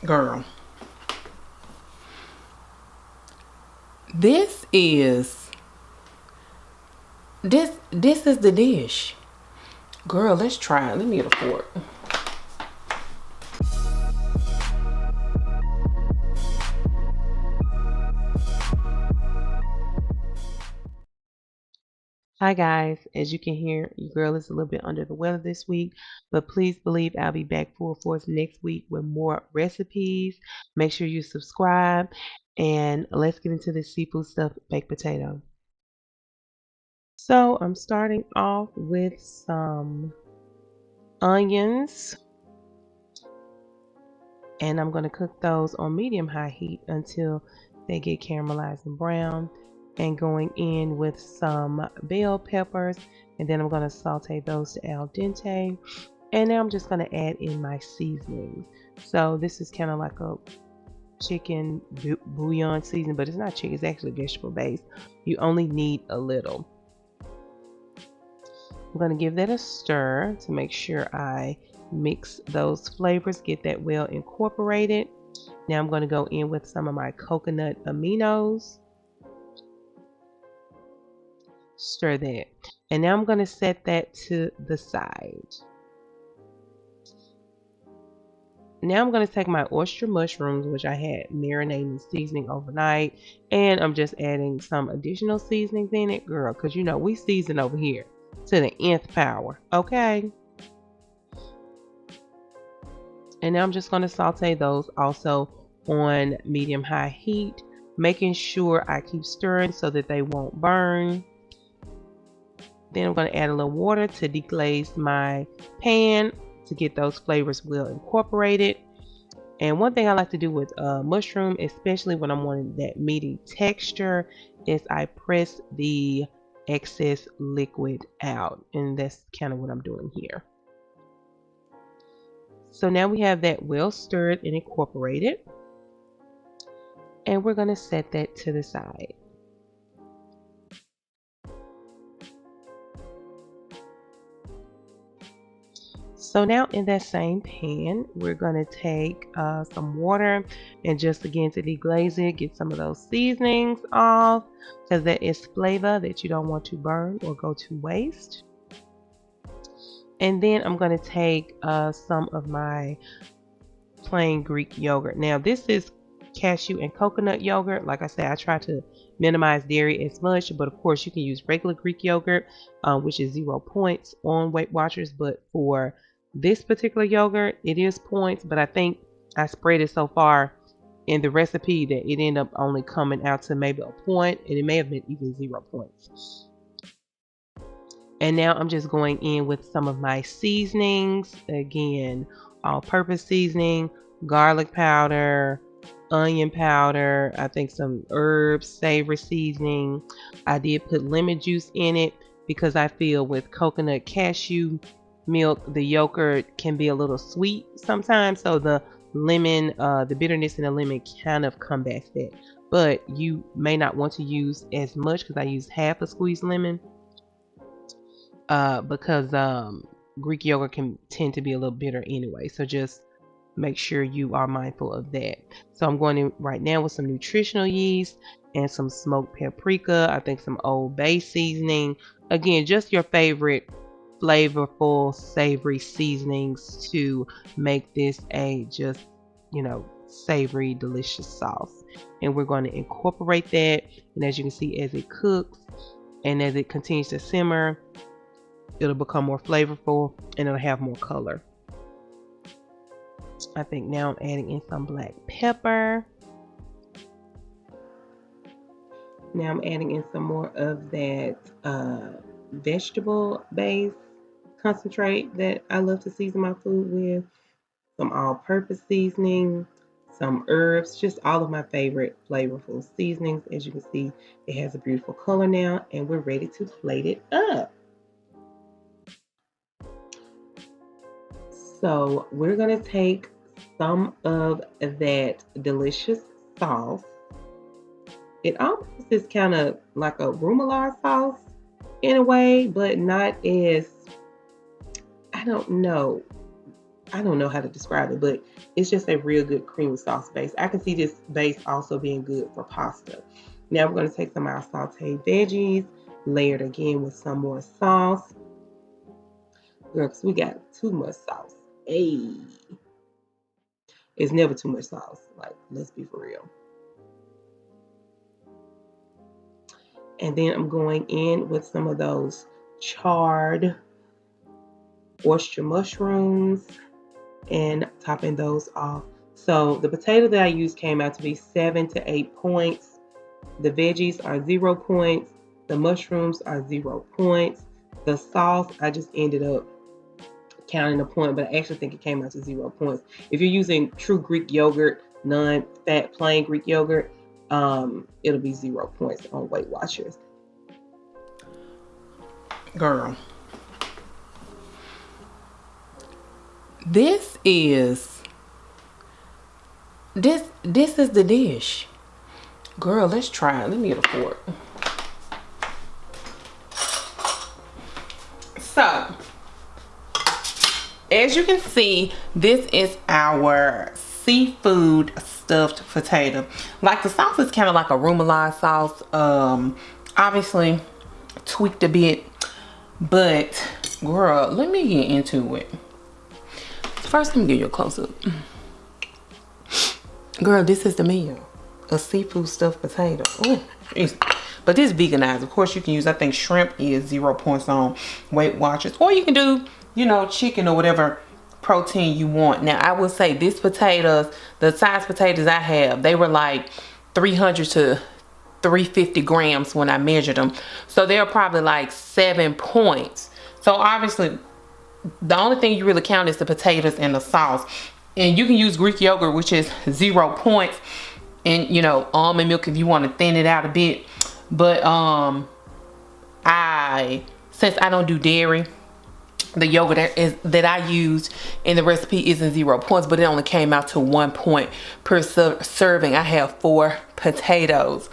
Girl, this is this is the dish. Girl, let's try it. Let me get a fork. Hi guys, as you can hear, your girl is a little bit under the weather this week, but please believe I'll be back full force next week with more recipes. Make sure you subscribe, and let's get into this seafood stuffed baked potato. So I'm starting off with some onions, and I'm going to cook those on medium high heat until they get caramelized and brown. And going in with some bell peppers, and then I'm going to saute those to al dente. And now I'm just going to add in my seasonings. So this is kind of like a chicken bouillon seasoning, but it's not chicken, it's actually vegetable based. You only need a little. I'm going to give that a stir to make sure I mix those flavors, get that well incorporated. Now I'm going to go in with some of my coconut aminos. Stir that. And now I'm going to set that to the side. Now I'm going to take my oyster mushrooms, which I had marinating and seasoning overnight, and I'm just adding some additional seasonings in it, girl, because you know we season over here to the nth power, okay? And now I'm just going to saute those also on medium high heat, making sure I keep stirring so that they won't burn. Then I'm going to add a little water to deglaze my pan to get those flavors well incorporated. And one thing I like to do with mushroom, especially when I'm wanting that meaty texture, is I press the excess liquid out. And that's kind of what I'm doing here. So now we have that well stirred and incorporated. And we're going to set that to the side. So now in that same pan, we're going to take some water and just again to deglaze it, get some of those seasonings off because there is flavor that you don't want to burn or go to waste. And then I'm going to take some of my plain Greek yogurt. Now this is cashew and coconut yogurt. Like I said, I try to minimize dairy as much, but of course you can use regular Greek yogurt, which is 0 points on Weight Watchers. But for this particular yogurt, it is points, but I think I spread it so far in the recipe that it ended up only coming out to maybe a point, and it may have been even 0 points. And now I'm just going in with some of my seasonings. Again, all-purpose seasoning, garlic powder, onion powder, I think some herbs, savory seasoning. I did put lemon juice in it because I feel with coconut cashew milk, the yogurt can be a little sweet sometimes. So the lemon, the bitterness in the lemon kind of combats that. But you may not want to use as much because I used half a squeezed lemon because Greek yogurt can tend to be a little bitter anyway. So just make sure you are mindful of that. So I'm going in right now with some nutritional yeast and some smoked paprika. I think some Old Bay seasoning. Again, just your favorite flavorful, savory seasonings to make this a just, savory, delicious sauce. And we're going to incorporate that. And as you can see, as it cooks and as it continues to simmer, it'll become more flavorful and it'll have more color. I think now I'm adding in some black pepper. Now I'm adding in some more of that vegetable based concentrate that I love to season my food with. Some all-purpose seasoning, some herbs, just all of my favorite flavorful seasonings. As you can see, it has a beautiful color now, and we're ready to plate it up. So we're going to take some of that delicious sauce. It almost is kind of like a remoulade sauce in a way, but not as, I don't know. I don't know how to describe it, but it's just a real good cream sauce base. I can see this base also being good for pasta. Now we're going to take some of our sauteed veggies, layered again with some more sauce. Girl, because we got too much sauce. Hey, it's never too much sauce. Like, let's be for real. And then I'm going in with some of those charred oyster mushrooms and topping those off. So the potato that I used came out to be 7 to 8 points. The veggies are 0 points. The mushrooms are 0 points. The sauce, I just ended up counting a point, but I actually think it came out to 0 points. If you're using true Greek yogurt, non-fat plain Greek yogurt, it'll be 0 points on Weight Watchers. Girl, this is the dish. Girl, let's try it. Let me get a fork. So, as you can see, this is our seafood stuffed potato. Like, the sauce is kind of like a remoulade sauce. Obviously tweaked a bit, but girl, let me get into it. First, let me give you a close-up. Girl, this is the meal. A seafood stuffed potato. Ooh, but this is veganized. Of course, you can use, I think shrimp is 0 points on Weight Watchers. Or you can do, you know, chicken or whatever protein you want. Now, I will say this potatoes, the size potatoes I have, they were like 300 to 350 grams when I measured them. So they're probably like 7 points. So obviously, the only thing you really count is the potatoes and the sauce. And you can use Greek yogurt, which is 0 points. And, you know, almond milk if you want to thin it out a bit. But since I don't do dairy, the yogurt that I used in the recipe isn't 0 points, but it only came out to 1 point per serving. I have 4 potatoes.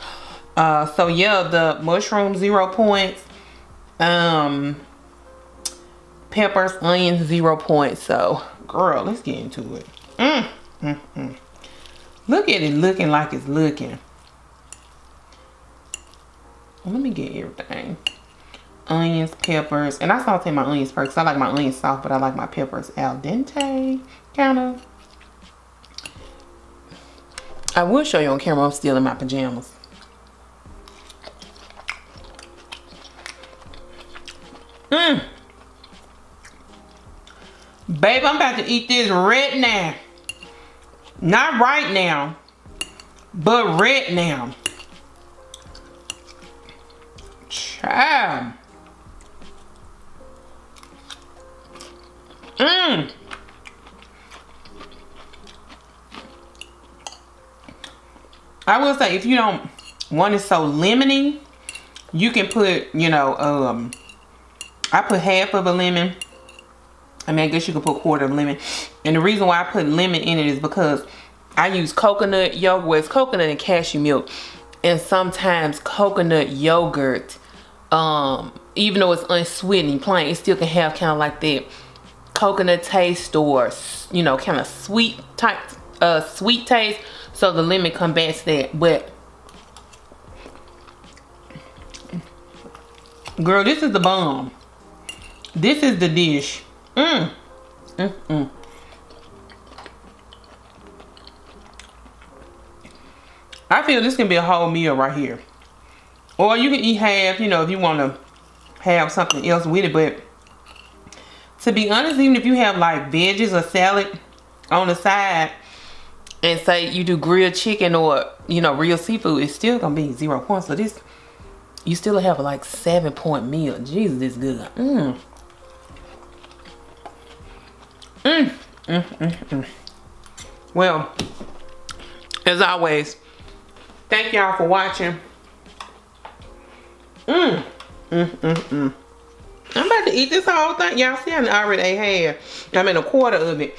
So yeah, the mushrooms 0 points. Peppers, onions 0 points. So girl, let's get into it. Look at it looking like it's looking. Let me get everything. Onions, peppers, and I saute my onions first because I like my onions soft, but I like my peppers al dente, kind of. I will show you on camera. I'm still in my pajamas. Babe, I'm about to eat this right now. Not right now, but right now. Child. I will say, if you don't want it so lemony, you can put, you know, I put half of a lemon. I mean, I guess you could put a quarter of a lemon. And the reason why I put lemon in it is because I use coconut yogurt. Well, it's coconut and cashew milk. And sometimes coconut yogurt, even though it's unsweetened plain, it still can have kind of like that coconut taste, or, you know, kind of sweet type, sweet taste. So the lemon combats that. But girl, this is the bomb. This is the dish. I feel this can be a whole meal right here. Or you can eat half, you know, if you want to have something else with it. But to be honest, even if you have like veggies or salad on the side, and say you do grilled chicken or, you know, real seafood, it's still gonna be 0 points. So this, you still have a like 7 point meal. Jesus, this is good. Well, as always, thank y'all for watching. I'm about to eat this whole thing. Y'all see, I already ate half. I mean, a quarter of it.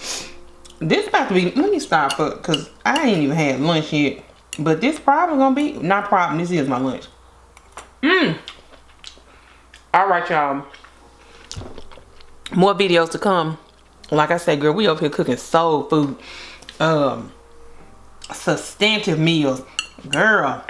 This about to be, let me stop up because I ain't even had lunch yet. But this probably gonna be, not problem, this is my lunch. Alright, y'all. More videos to come. Like I said, girl, we over here cooking soul food, substantive meals, girl.